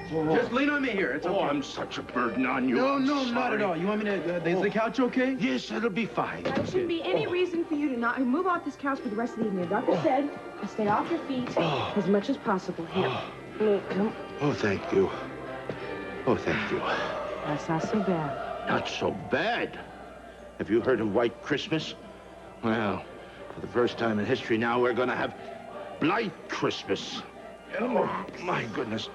Just lean on me here. It's okay. Oh, I'm such a burden on you. No, I'm no, sorry. not at all. You want me to... is the couch okay? Yes, it'll be fine. There shouldn't be any reason for you to not move off this couch for the rest of the evening. The doctor said to stay off your feet as much as possible. Here. Come. Oh, thank you. Oh, thank you. That's not so bad. Not so bad. Have you heard of White Christmas? Well, for the first time in history now, we're going to have Blight Christmas. Oh, my goodness.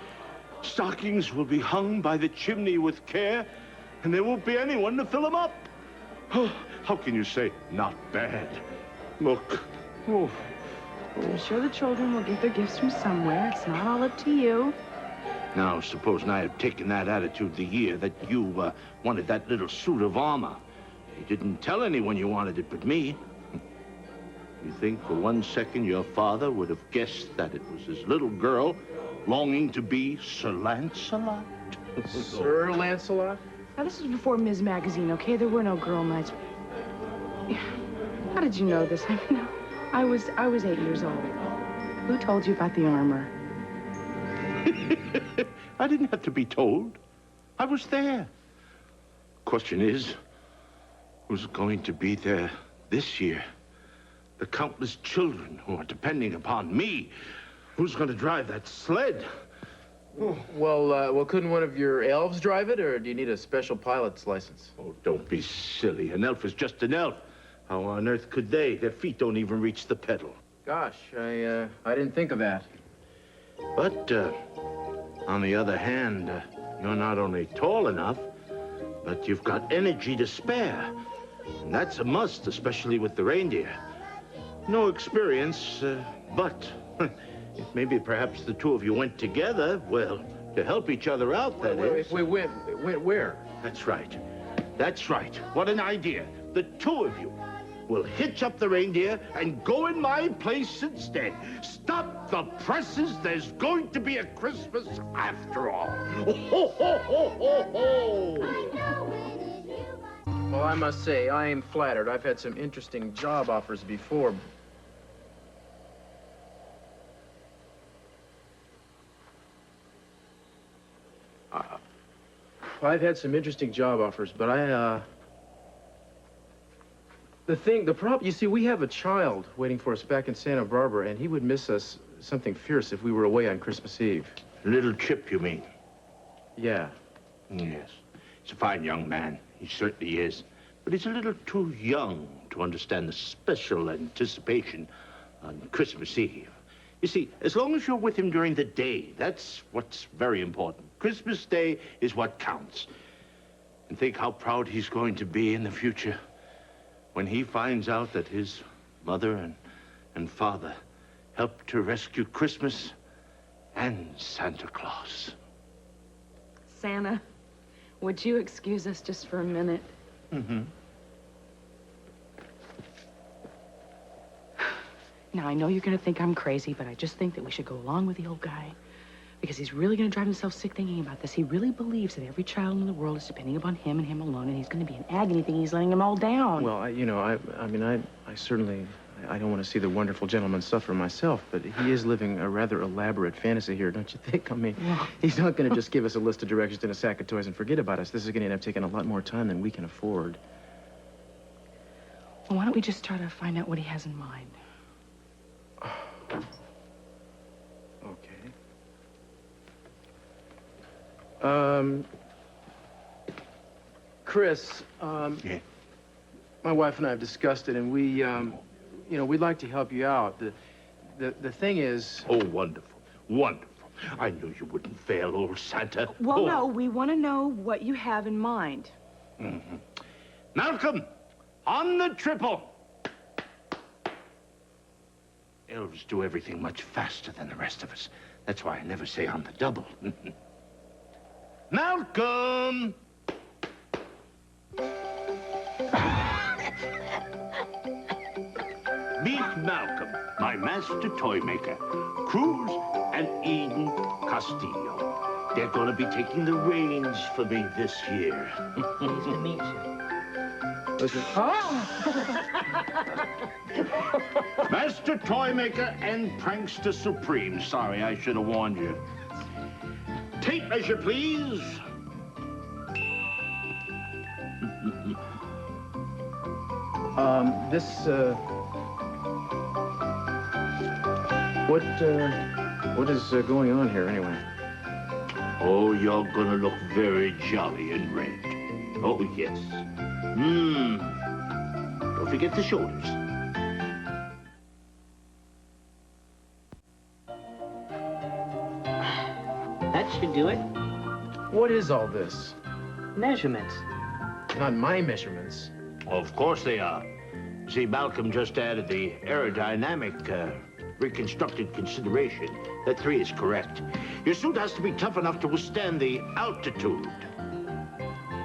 Stockings will be hung by the chimney with care, and there won't be anyone to fill them up. Oh, how can you say not bad? Look. Oh. I'm sure the children will get their gifts from somewhere. It's not all up to you. Now, supposing I had taken that attitude the year that you wanted that little suit of armor. You didn't tell anyone you wanted it but me. You think for one second your father would have guessed that it was his little girl longing to be Sir Lancelot? Sir Lancelot? Now, this was before Ms. Magazine, okay? There were no girl nights. How did you know this? I mean, I was 8 years old. Who told you about the armor? I didn't have to be told. I was there. Question is, who's going to be there this year? The countless children who are depending upon me. Who's going to drive that sled? Well, couldn't one of your elves drive it, or do you need a special pilot's license? Oh, don't be silly. An elf is just an elf. How on earth could they? Their feet don't even reach the pedal. Gosh, I didn't think of that. But, on the other hand, you're not only tall enough, but you've got energy to spare. And that's a must, especially with the reindeer. No experience, but if maybe perhaps the two of you went together, well, to help each other out, that is. Wait, where? That's right. That's right. What an idea. The two of you will hitch up the reindeer and go in my place instead. Stop the presses. There's going to be a Christmas after all. Ho, ho, ho, ho, ho. Well, I must say, I am flattered. I've had some interesting job offers before. I've had some interesting job offers, but the problem, you see, we have a child waiting for us back in Santa Barbara, and he would miss us something fierce if we were away on Christmas Eve. Little Chip, you mean? Yeah. Yes. He's a fine young man. He certainly is. But he's a little too young to understand the special anticipation on Christmas Eve. You see, as long as you're with him during the day, that's what's very important. Christmas Day is what counts. And think how proud he's going to be in the future when he finds out that his mother and father helped to rescue Christmas and Santa Claus. Santa, would you excuse us just for a minute? Mm-hmm. Now, I know you're going to think I'm crazy, but I just think that we should go along with the old guy. Because he's really going to drive himself sick thinking about this. He really believes that every child in the world is depending upon him and him alone, and he's going to be in agony thinking he's letting them all down. Well, I certainly, I don't want to see the wonderful gentleman suffer myself, but he is living a rather elaborate fantasy here, don't you think? I mean, he's not going to just give us a list of directions and a sack of toys and forget about us. This is going to end up taking a lot more time than we can afford. Well, why don't we just try to find out what he has in mind? Okay. Chris, Yeah? my wife and I have discussed it, and we, we'd like to help you out. The thing is... Oh, wonderful. Wonderful. I knew you wouldn't fail, old Santa. Well, no, we want to know what you have in mind. Mm-hmm. Malcolm, on the triple. Elves do everything much faster than the rest of us. That's why I never say on the double. Malcolm! Meet Malcolm, my master toy maker, Cruz and Eden Castillo. They're going to be taking the reins for me this year. Pleased to meet you. Listen. Oh! Master Toymaker and Prankster Supreme. Sorry, I should have warned you. Tape measure, please. What is going on here, anyway? Oh, you're gonna look very jolly in red. Oh, yes. Don't forget the shoulders. That should do it. What is all this? Measurements. Not my measurements. Of course they are. See, Malcolm just added the aerodynamic reconstructed consideration. That 3 is correct. Your suit has to be tough enough to withstand the altitude.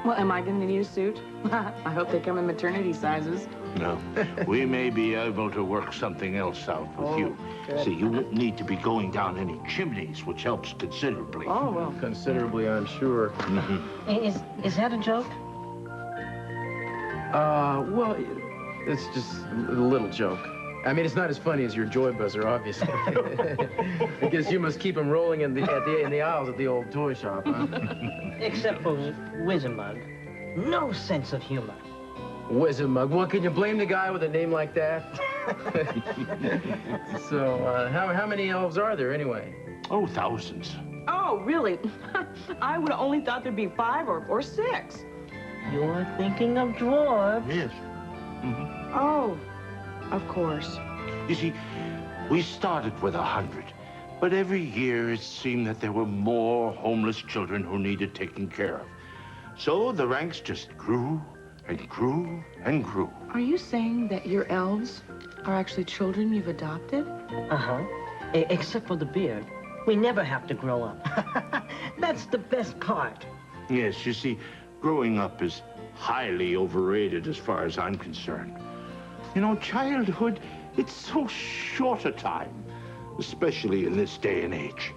Well, am I going to need a suit? I hope they come in maternity sizes. No. We may be able to work something else out with you. good. See, you won't need to be going down any chimneys, which helps considerably. Oh, well. Considerably, I'm sure. Is that a joke? Well, it's just a little joke. I mean, it's not as funny as your joy buzzer, obviously. I guess you must keep them rolling in the aisles at the old toy shop, huh? Except for Whizzamug. No sense of humor. Whizzamug. Well, can you blame the guy with a name like that? So, how many elves are there, anyway? Oh, thousands. Oh, really? I would have only thought there'd be 5 or 6. You're thinking of dwarves. Yes. Oh, of course. You see, we started with 100, but every year it seemed that there were more homeless children who needed taking care of. So the ranks just grew and grew and grew. Are you saying that your elves are actually children you've adopted? Uh-huh. Except for the beard. We never have to grow up. That's the best part. Yes, you see, growing up is highly overrated as far as I'm concerned. You know, childhood, it's so short a time, especially in this day and age.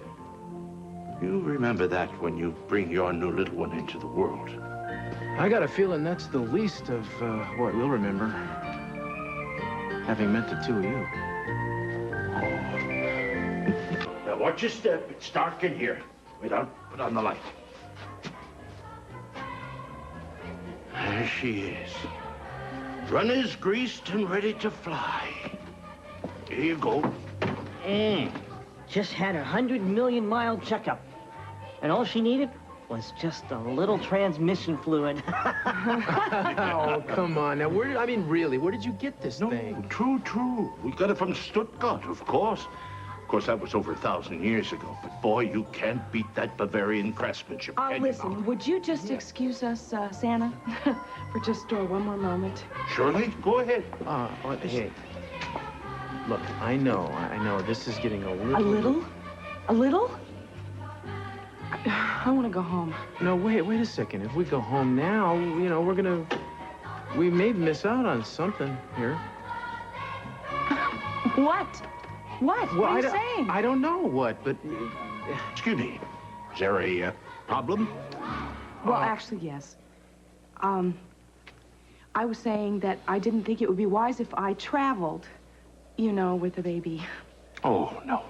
You remember that when you bring your new little one into the world. I got a feeling that's the least of what we'll remember, having met the two of you. Now, watch your step. It's dark in here. Wait, I'll put on the light. There she is. Runners greased and ready to fly. Here you go. Just had a 100-million-mile checkup. And all she needed was just a little transmission fluid. Oh, come on. Now, really, where did you get this thing? True. We got it from Stuttgart, of course. Of course, that was over 1,000 years ago. But, boy, you can't beat that Bavarian craftsmanship, can you, Listen, Malcolm? would you just excuse us, Santa, for just one more moment? Surely, go ahead. Hey. Look, I know. This is getting a little... A little? A little? I want to go home. No, wait a second. If we go home now, you know, we may miss out on something here. What? What? What are you saying? I don't know what, but... Excuse me. Is there a problem? Well, actually, yes. I was saying that I didn't think it would be wise if I traveled, you know, with the baby. Oh, no.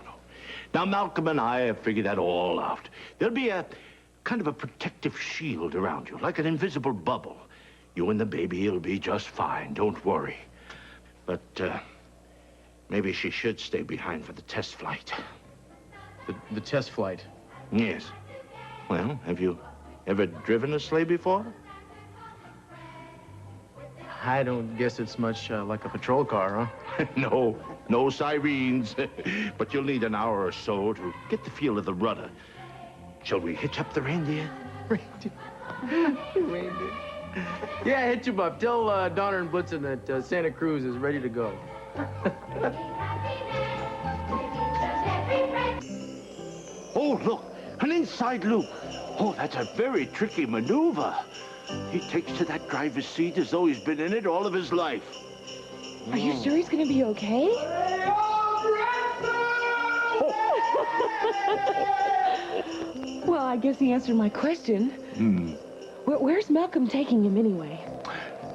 Now, Malcolm and I have figured that all out. There'll be a kind of a protective shield around you, like an invisible bubble. You and the baby will be just fine. Don't worry. But, maybe she should stay behind for the test flight. The test flight? Yes. Well, have you ever driven a sleigh before? I don't guess it's much like a patrol car, huh? No sirens. But you'll need an hour or so to get the feel of the rudder. Shall we hitch up the reindeer? Reindeer. Yeah, hitch him up. Tell Donner and Blitzen that Santa Cruz is ready to go. Oh, look, an inside loop. Oh, that's a very tricky maneuver. He takes to that driver's seat as though he's been in it all of his life. Are you sure he's going to be okay? Well, I guess he answered my question. Where's Malcolm taking him anyway?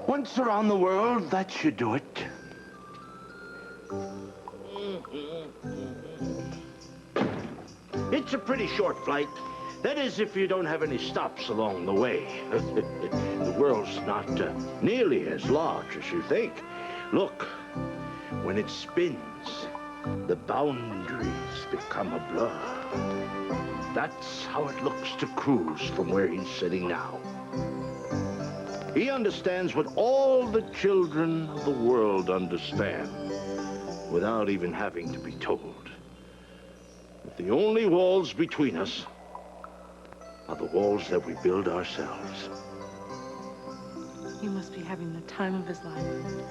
Once around the world, that should do it. It's a pretty short flight. That is, if you don't have any stops along the way. The world's not nearly as large as you think. Look, when it spins, the boundaries become a blur. That's how it looks to Cruz from where he's sitting now. He understands what all the children of the world understand, without even having to be told. That the only walls between us are the walls that we build ourselves. He must be having the time of his life.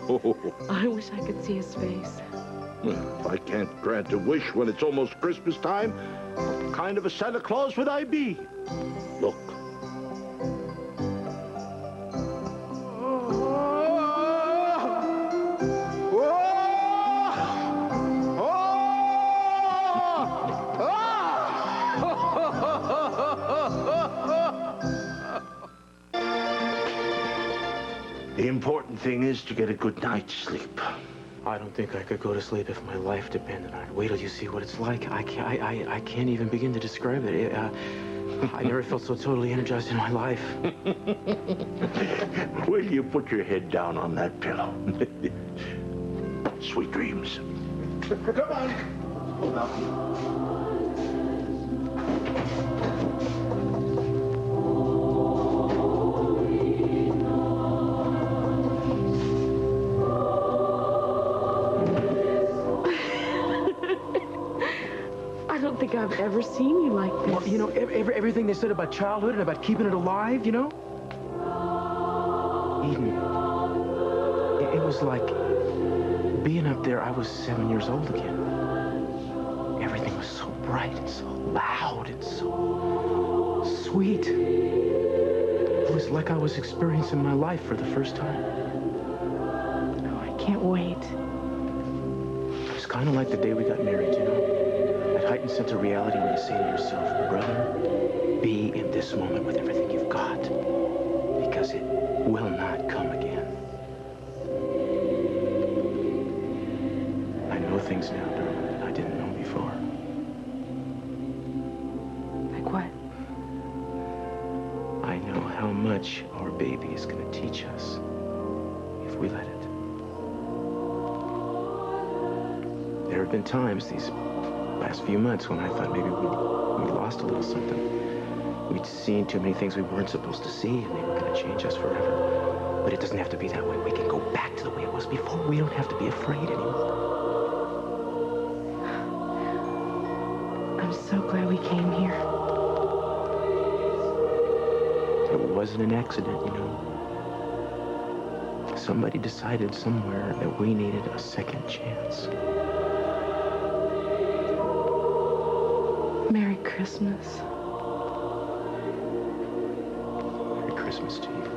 Oh, I wish I could see his face. well, if I can't grant a wish when it's almost Christmas time, what kind of a Santa Claus would I be? Look. The important thing is to get a good night's sleep. I don't think I could go to sleep if my life depended on it. Wait till you see what it's like. I can't even begin to describe it. I never felt so totally energized in my life. Will you put your head down on that pillow? Sweet dreams. Come on. Hold up. I don't think I've ever seen you like this. Well, you know, everything they said about childhood and about keeping it alive, you know? Eden, it was like being up there. I was 7 years old again. Everything was so bright and so loud and so sweet. It was like I was experiencing my life for the first time. Oh, I can't wait. It was kind of like the day we got married, you know? That heightened sense of reality where you say to yourself, brother, be in this moment with everything you've got, because it will not come again. I know things now, darling, that I didn't know before. Like what? I know how much our baby is going to teach us if we let it. There have been times these last few months when I thought maybe we lost a little something. We'd seen too many things we weren't supposed to see, and they were going to change us forever. But it doesn't have to be that way. We can go back to the way it was before. We don't have to be afraid anymore. I'm so glad we came here. It wasn't an accident, you know. Somebody decided somewhere that we needed a second chance. Merry Christmas. Merry Christmas to you.